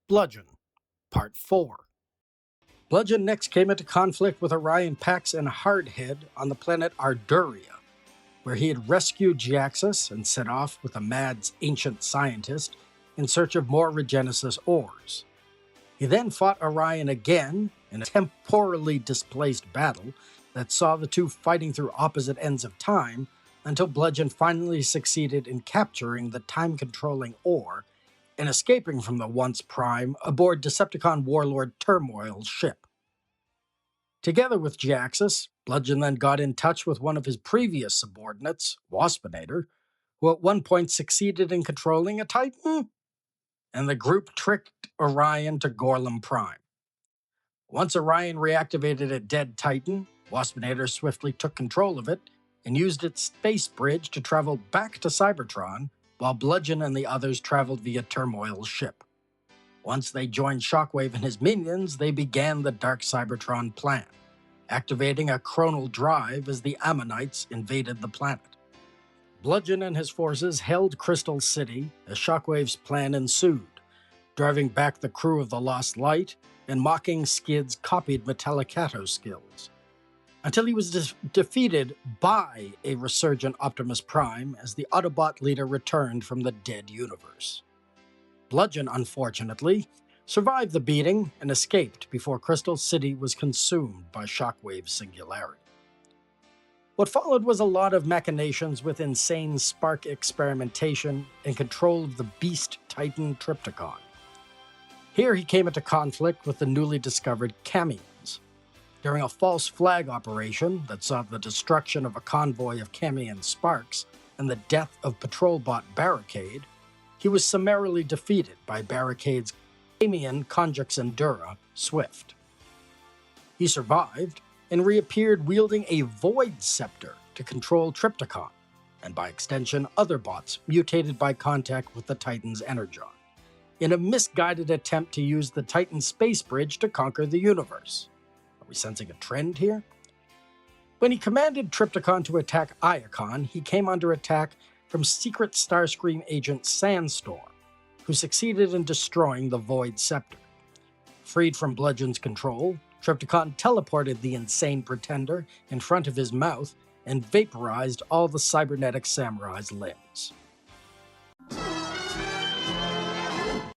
Bludgeon, Part 4. Bludgeon next came into conflict with Orion Pax and Hardhead on the planet Arduria, where he had rescued Jhiaxus and set off with a mad ancient scientist in search of more Regenesis ores. He then fought Orion again in a temporally displaced battle that saw the two fighting through opposite ends of time until Bludgeon finally succeeded in capturing the time-controlling ore and escaping from the once Prime aboard Decepticon warlord Turmoil's ship. Together with Jhiaxus, Bludgeon then got in touch with one of his previous subordinates, Waspinator, who at one point succeeded in controlling a Titan, and the group tricked Orion to Gorlum Prime. Once Orion reactivated a dead Titan, Waspinator swiftly took control of it and used its space bridge to travel back to Cybertron, while Bludgeon and the others traveled via Turmoil's ship. Once they joined Shockwave and his minions, they began the Dark Cybertron plan, activating a chronal drive as the Ammonites invaded the planet. Bludgeon and his forces held Crystal City as Shockwave's plan ensued, driving back the crew of the Lost Light and mocking Skid's copied Metallicato skills, until he was defeated by a resurgent Optimus Prime as the Autobot leader returned from the dead universe. Bludgeon, unfortunately, survived the beating and escaped before Crystal City was consumed by Shockwave's singularity. What followed was a lot of machinations with insane spark experimentation and control of the Beast Titan Trypticon. Here he came into conflict with the newly discovered Camions. During a false flag operation that saw the destruction of a convoy of Camion Sparks and the death of Patrolbot Barricade, he was summarily defeated by Barricade's Camion Conjux Endura, Swift. He survived and reappeared wielding a Void Scepter to control Trypticon, and by extension other bots mutated by contact with the Titan's Energon, in a misguided attempt to use the Titan space bridge to conquer the universe. Are we sensing a trend here? When he commanded Trypticon to attack Iacon, he came under attack from secret Starscream agent Sandstorm, who succeeded in destroying the Void Scepter. Freed from Bludgeon's control, Trypticon teleported the insane pretender in front of his mouth and vaporized all the cybernetic samurai's limbs.